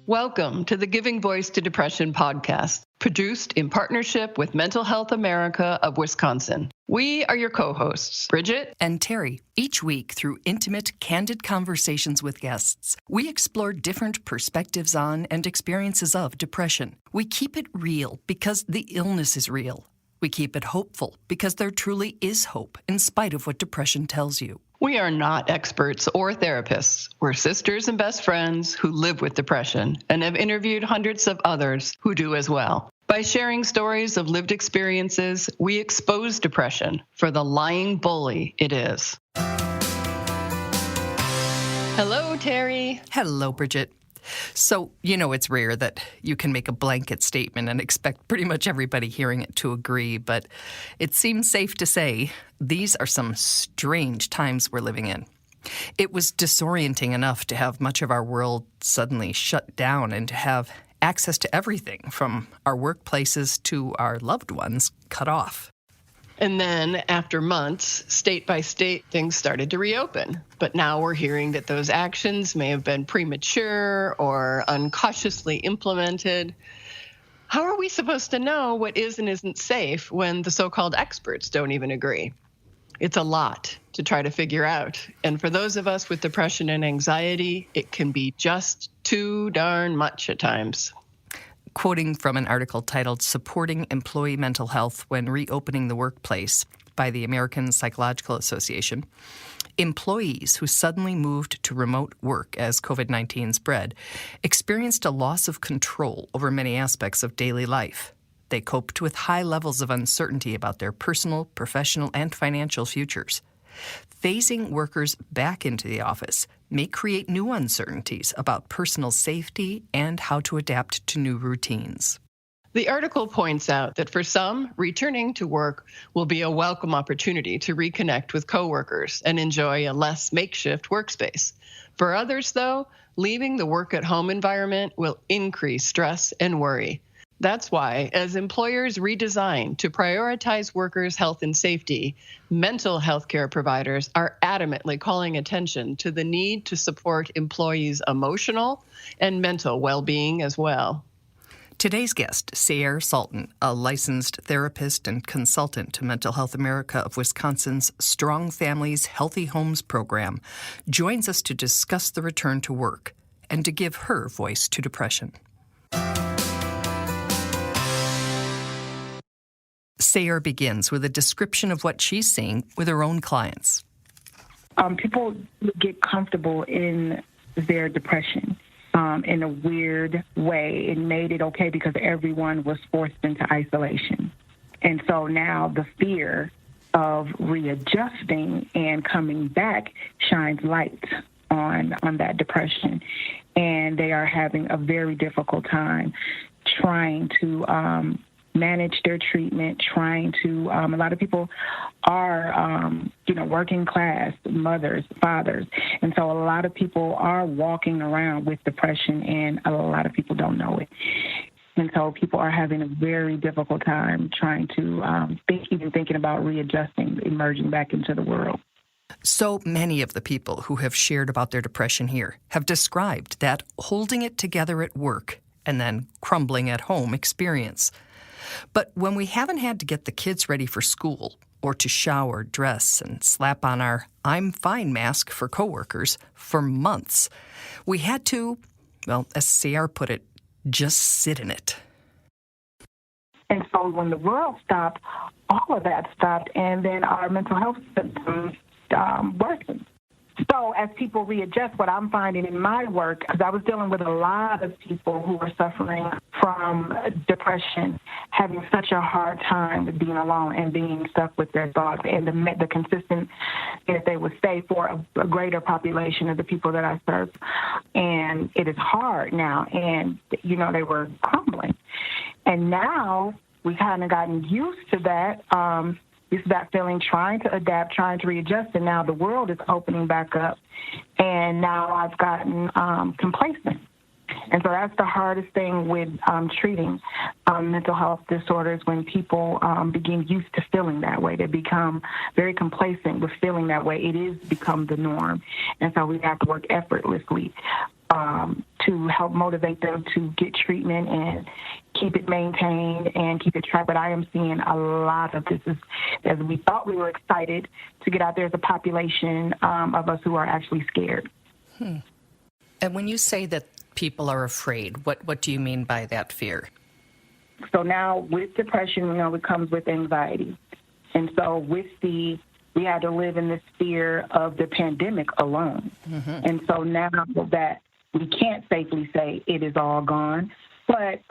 Welcome to the Giving Voice to Depression podcast, produced in partnership with Mental Health America of Wisconsin. We are your co-hosts, Bridget and Terry. Each week, through intimate, candid conversations with guests, we explore different perspectives on and experiences of depression. We keep it real because the illness is real. We keep it hopeful because there truly is hope in spite of what depression tells you. We are not experts or therapists. We're sisters and best friends who live with depression and have interviewed hundreds of others who do as well. By sharing stories of lived experiences, we expose depression for the lying bully it is. Hello, Terry. Hello, Bridget. So, it's rare that you can make a blanket statement and expect pretty much everybody hearing it to agree, but it seems safe to say these are some strange times we're living in. It was disorienting enough to have much of our world suddenly shut down and to have access to everything from our workplaces to our loved ones cut off. And then after months, state by state, things started to reopen. But now we're hearing that those actions may have been premature or uncautiously implemented. How are we supposed to know what is and isn't safe when the so-called experts don't even agree? It's a lot to try to figure out. And for those of us with depression and anxiety, it can be just too darn much at times. Quoting from an article titled Supporting Employee Mental Health When Reopening the Workplace by the American Psychological Association, employees who suddenly moved to remote work as COVID-19 spread experienced a loss of control over many aspects of daily life. They coped with high levels of uncertainty about their personal, professional, and financial futures. Phasing workers back into the office may create new uncertainties about personal safety and how to adapt to new routines. The article points out that for some, returning to work will be a welcome opportunity to reconnect with coworkers and enjoy a less makeshift workspace. For others, though, leaving the work-at-home environment will increase stress and worry. That's why, as employers redesign to prioritize workers' health and safety, mental health care providers are adamantly calling attention to the need to support employees' emotional and mental well-being as well. Today's guest, Sa'Aire Salton, a licensed therapist and consultant to Mental Health America of Wisconsin's Strong Families Healthy Homes program, joins us to discuss the return to work and to give her voice to depression. Sa'Aire begins with a description of what she's seeing with her own clients. People get comfortable in their depression in a weird way. It made it okay because everyone was forced into isolation. And so now the fear of readjusting and coming back shines light on that depression. And they are having a very difficult time trying to manage their treatment, trying to, a lot of people are, working class, mothers, fathers. And so a lot of people are walking around with depression and a lot of people don't know it. And so people are having a very difficult time trying to thinking about readjusting, emerging back into the world. So many of the people who have shared about their depression here have described that holding it together at work and then crumbling at home experience. But when we haven't had to get the kids ready for school or to shower, dress, and slap on our I'm fine mask for coworkers for months, we had to, as Sa'Aire put it, just sit in it. And so when the world stopped, all of that stopped, and then our mental health systems worsened. So as people readjust, what I'm finding in my work, because I was dealing with a lot of people who were suffering from depression, having such a hard time with being alone and being stuck with their thoughts, and the consistent that they would stay for a greater population of the people that I serve. And it is hard now, and, they were crumbling. And now we've kind of gotten used to that, that feeling, trying to adapt, trying to readjust, and now the world is opening back up, and now I've gotten complacent. And so that's the hardest thing with treating mental health disorders, when people begin used to feeling that way. They become very complacent with feeling that way. It is become the norm. And so we have to work effortlessly to help motivate them to get treatment and keep it maintained and keep it tracked. But I am seeing a lot of this. As we thought we were excited to get out there as a population of us who are actually scared. And when you say that people are afraid, what do you mean by that fear? So now with depression, it comes with anxiety. And so we had to live in this fear of the pandemic alone. Mm-hmm. And so now that we can't safely say it is all gone, but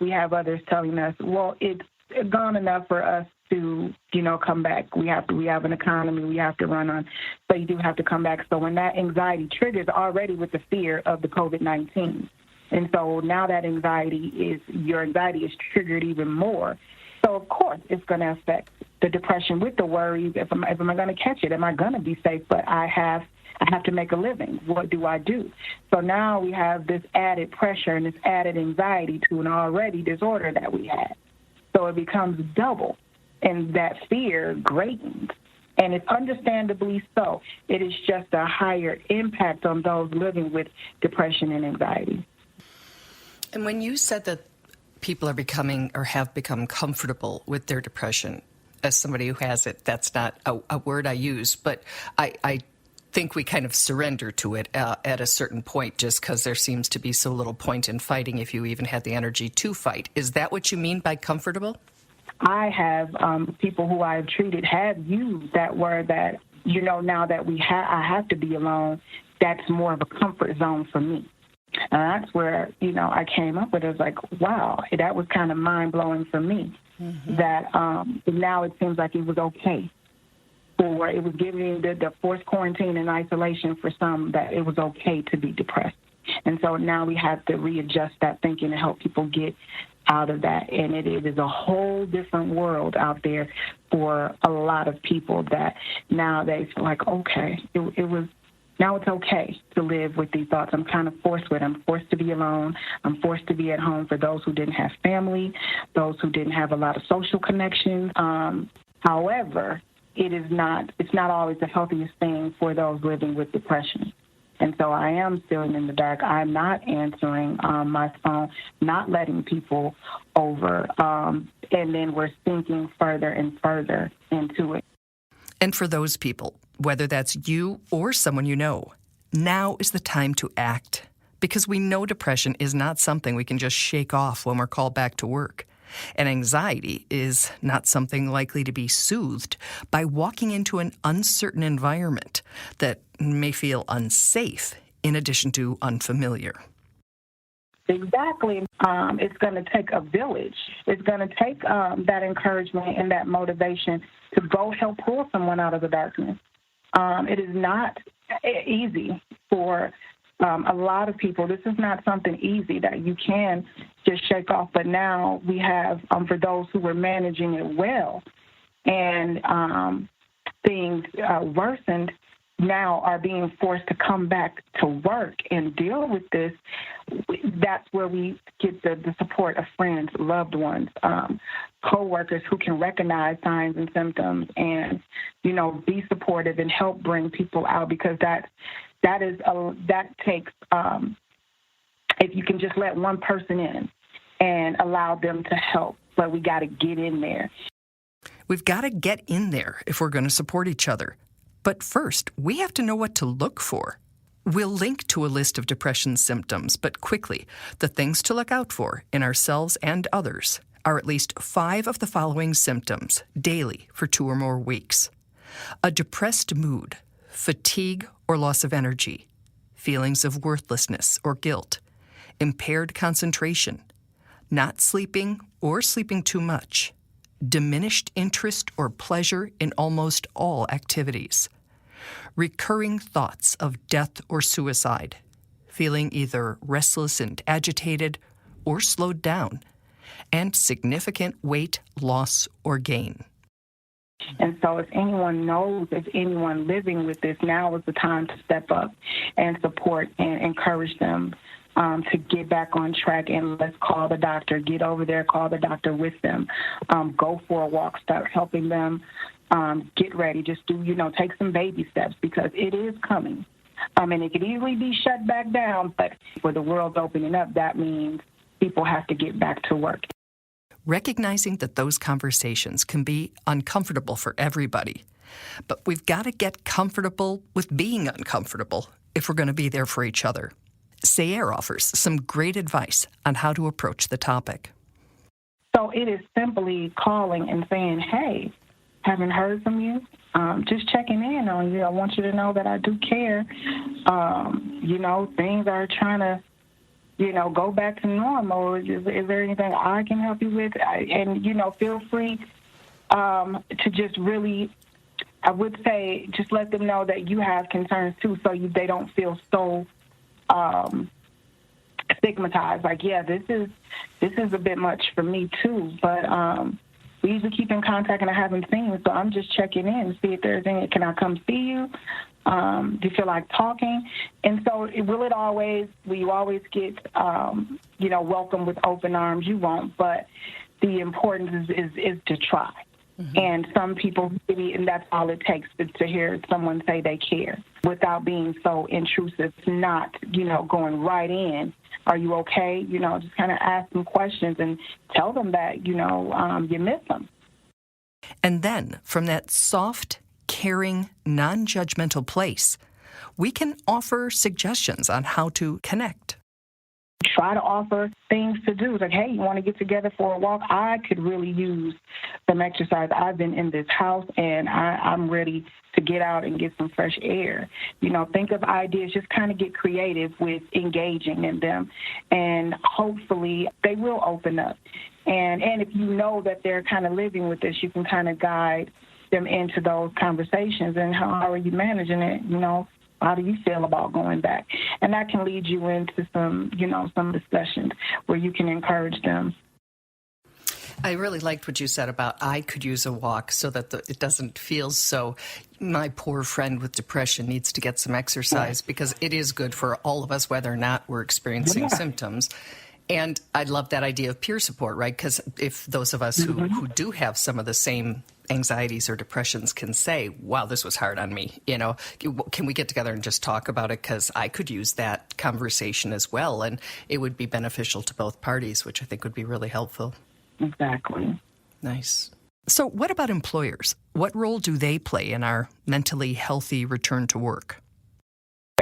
we have others telling us, well, it's gone enough for us to, come back. We have an economy we have to run on. So you do have to come back. So when that anxiety triggers already with the fear of the COVID-19. And so now that your anxiety is triggered even more. So, of course, it's going to affect the depression with the worries. If am I going to catch it? Am I going to be safe? But I have to make a living. What do I do? So now we have this added pressure and this added anxiety to an already disorder that we had. So it becomes double, and that fear greatens. And it's understandably so. It is just a higher impact on those living with depression and anxiety. And when you said that people are becoming or have become comfortable with their depression, as somebody who has it, that's not a word I use, but I think we kind of surrender to it at a certain point just because there seems to be so little point in fighting if you even had the energy to fight. Is that what you mean by comfortable? I have people who I've treated have used that word that, now that I have to be alone, that's more of a comfort zone for me. And that's where, I came up with it. I was like, wow, that was kind of mind-blowing for me, that now it seems like it was okay. Or it was giving the forced quarantine and isolation for some that it was okay to be depressed. And so now we have to readjust that thinking to help people get out of that. And it is a whole different world out there for a lot of people that now they feel like, okay, now it's okay to live with these thoughts. I'm kind of forced with it. I'm forced to be alone. I'm forced to be at home for those who didn't have family, those who didn't have a lot of social connections. However, it's not always the healthiest thing for those living with depression. And so I am feeling in the dark. I'm not answering my phone, not letting people over. And then we're sinking further and further into it. And for those people, whether that's you or someone you know, now is the time to act. Because we know depression is not something we can just shake off when we're called back to work. And anxiety is not something likely to be soothed by walking into an uncertain environment that may feel unsafe in addition to unfamiliar. Exactly. It's going to take a village. It's going to take that encouragement and that motivation to go help pull someone out of the darkness. It is not easy for a lot of people. This is not something easy that you can just shake off. But now we have, for those who were managing it well and things worsened, now are being forced to come back to work and deal with this. That's where we get the support of friends, loved ones, coworkers who can recognize signs and symptoms and, be supportive and help bring people out, because that takes, if you can just let one person in and allow them to help, but we got to get in there. We've got to get in there if we're going to support each other. But first, we have to know what to look for. We'll link to a list of depression symptoms, but quickly, the things to look out for in ourselves and others are at least 5 of the following symptoms daily for 2 or more weeks. A depressed mood, fatigue or loss of energy, feelings of worthlessness or guilt, impaired concentration, not sleeping or sleeping too much, diminished interest or pleasure in almost all activities, recurring thoughts of death or suicide, feeling either restless and agitated or slowed down, and significant weight loss or gain. And so if anyone knows, if anyone living with this, now is the time to step up and support and encourage them to get back on track, and let's call the doctor, get over there, call the doctor with them, go for a walk, start helping them get ready, just do, take some baby steps, because it is coming. And it could easily be shut back down, but for the world's opening up, that means people have to get back to work. Recognizing that those conversations can be uncomfortable for everybody, but we've got to get comfortable with being uncomfortable if we're going to be there for each other. Sa'Aire offers some great advice on how to approach the topic. So it is simply calling and saying, hey, haven't heard from you. Just checking in on you. I want you to know that I do care. Things are trying to, go back to normal. Is there anything I can help you with? Feel free to just really, I would say, just let them know that you have concerns too, so they don't feel so stigmatized. Like, yeah, this is a bit much for me too, but we usually keep in contact and I haven't seen you, so I'm just checking in to see if there's any. Can I come see you? Do you feel like talking? And so will you always get, welcome with open arms? You won't, but the importance is to try. Mm-hmm. And some people, and that's all it takes to hear someone say they care without being so intrusive, not, going right in. Are you okay? Just kind of ask them questions and tell them that, you miss them. And then from that soft, caring, non-judgmental place, we can offer suggestions on how to connect. Try to offer things to do. Like, hey, you want to get together for a walk? I could really use some exercise. I've been in this house, and I'm ready to get out and get some fresh air. Think of ideas. Just kind of get creative with engaging in them, and hopefully they will open up. And if you know that they're kind of living with this, you can kind of guide them into those conversations. And how are you managing it? How do you feel about going back? And that can lead you into some discussions where you can encourage them. I really liked what you said about I could use a walk so that it doesn't feel so, my poor friend with depression needs to get some exercise, because it is good for all of us, whether or not we're experiencing symptoms. And I love that idea of peer support, right? Because if those of us who do have some of the same anxieties or depressions can say, wow, this was hard on me, can we get together and just talk about it? Because I could use that conversation as well, and it would be beneficial to both parties, which I think would be really helpful. Exactly. Nice. So what about employers? What role do they play in our mentally healthy return to work?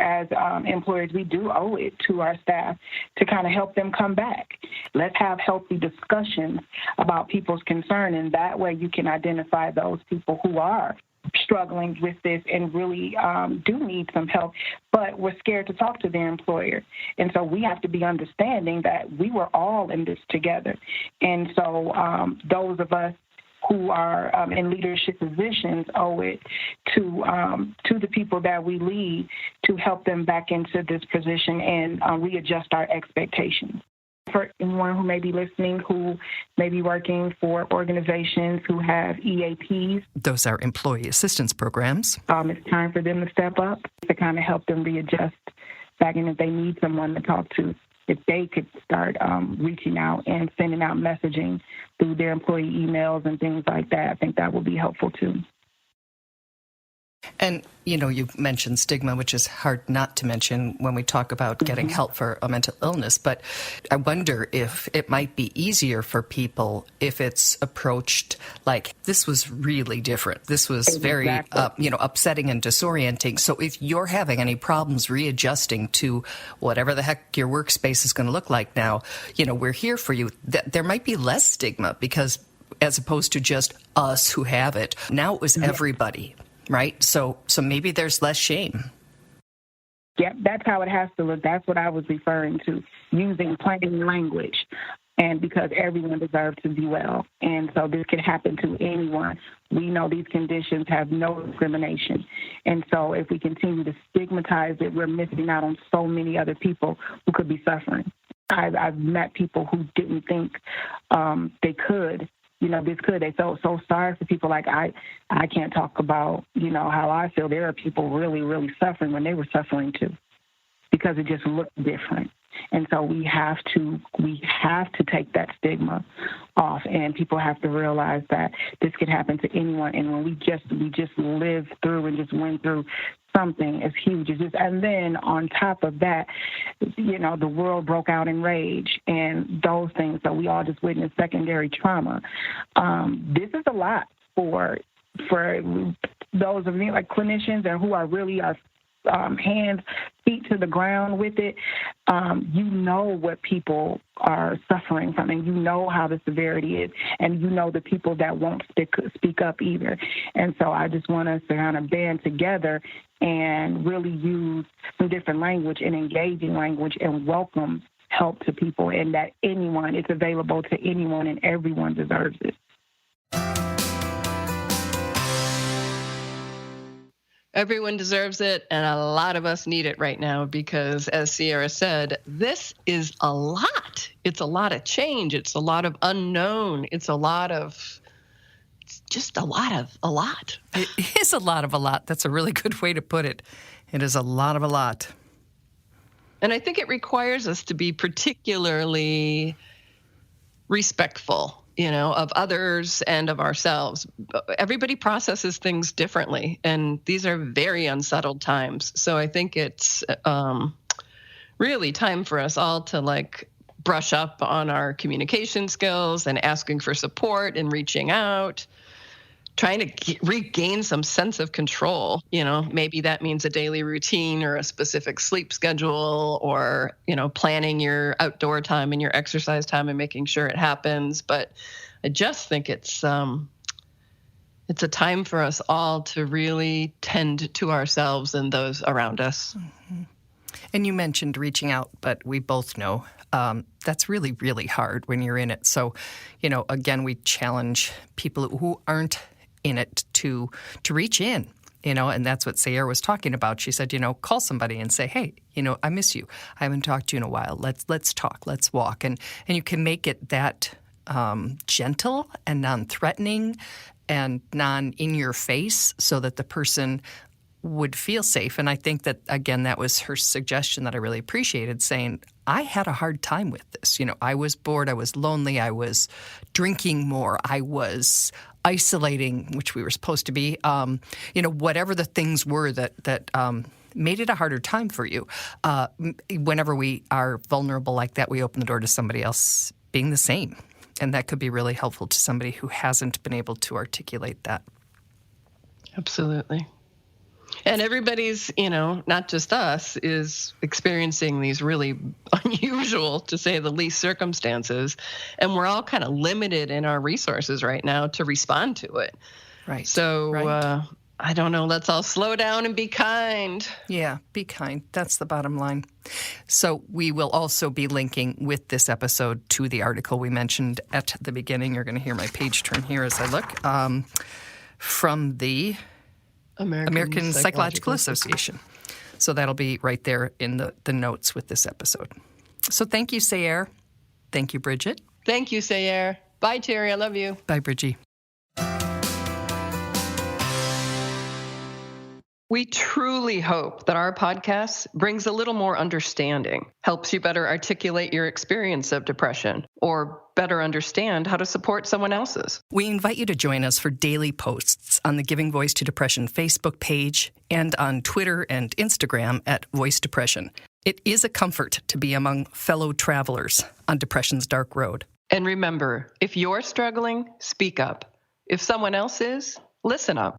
As employers, we do owe it to our staff to kind of help them come back. Let's have healthy discussions about people's concern, and that way you can identify those people who are struggling with this and really do need some help, but we're scared to talk to their employer. And so we have to be understanding that we were all in this together. And so those of us who are in leadership positions owe it to the people that we lead to help them back into this position and readjust our expectations. For anyone who may be listening, who may be working for organizations who have EAPs. Those are employee assistance programs. It's time for them to step up to kind of help them readjust back in if they need someone to talk to. If they could start reaching out and sending out messaging through their employee emails and things like that, I think that would be helpful too. And, you mentioned stigma, which is hard not to mention when we talk about getting help for a mental illness. But I wonder if it might be easier for people if it's approached like, this was really different. This was very, upsetting and disorienting. So if you're having any problems readjusting to whatever the heck your workspace is going to look like now, we're here for you. There might be less stigma because as opposed to just us who have it, now it was everybody. Right? So maybe there's less shame. Yeah, that's how it has to look. That's what I was referring to, using plain language. And because everyone deserves to be well. And so this could happen to anyone. We know these conditions have no discrimination. And so if we continue to stigmatize it, we're missing out on so many other people who could be suffering. I've met people who didn't think they could. They felt so sorry for people. Like, I can't talk about, how I feel. There are people really, really suffering when they were suffering too, because it just looked different. And so we have to take that stigma off, and people have to realize that this could happen to anyone. And when we just lived through and just went through something as huge as this. And then on top of that, the world broke out in rage and those things. So we all just witnessed secondary trauma. This is a lot for those of me like clinicians and who are really hands, feet to the ground with it. What people are suffering from, and how the severity is, and the people that won't speak up either. And so I just want us to kind of band together and really use some different language and engaging language and welcome help to people, and that it's available to anyone and everyone deserves it. Everyone deserves it, and a lot of us need it right now because, as Sa'Aire said, this is a lot. It's a lot of change. It's a lot of unknown. It's just a lot of a lot. It is a lot of a lot. That's a really good way to put it. It is a lot of a lot. And I think it requires us to be particularly respectful, of others and of ourselves. Everybody processes things differently, and these are very unsettled times. So I think it's really time for us all to brush up on our communication skills and asking for support and reaching out, trying to regain some sense of control. Maybe that means a daily routine or a specific sleep schedule, or, planning your outdoor time and your exercise time and making sure it happens. But I just think it's a time for us all to really tend to ourselves and those around us. Mm-hmm. And you mentioned reaching out, but we both know that's really, really hard when you're in it. So, again, we challenge people who aren't in it to reach in, and that's what Sa'Aire was talking about. She said, call somebody and say, hey, I miss you. I haven't talked to you in a while. Let's talk. Let's walk. And you can make it that gentle and non-threatening and non-in-your-face so that the person would feel safe. And I think that, again, that was her suggestion that I really appreciated, saying, I had a hard time with this. I was bored. I was lonely. I was drinking more. I was isolating, which we were supposed to be. Whatever the things were that made it a harder time for you. Whenever we are vulnerable like that, we open the door to somebody else being the same. And that could be really helpful to somebody who hasn't been able to articulate that. Absolutely. And everybody's, not just us, is experiencing these really unusual, to say the least, circumstances. And we're all kind of limited in our resources right now to respond to it. Right. So, right. I don't know, let's all slow down and be kind. Yeah, be kind. That's the bottom line. So we will also be linking with this episode to the article we mentioned at the beginning. You're going to hear my page turn here as I look, from the American Psychological Association. So that'll be right there in the notes with this episode. So thank you, Sa'Aire. Thank you, Bridget. Thank you, Sa'Aire. Bye, Terry. I love you. Bye, Bridgie. We truly hope that our podcast brings a little more understanding, helps you better articulate your experience of depression, or better understand how to support someone else's. We invite you to join us for daily posts on the Giving Voice to Depression Facebook page and on Twitter and Instagram at Voice Depression. It is a comfort to be among fellow travelers on depression's dark road. And remember, if you're struggling, speak up. If someone else is, listen up.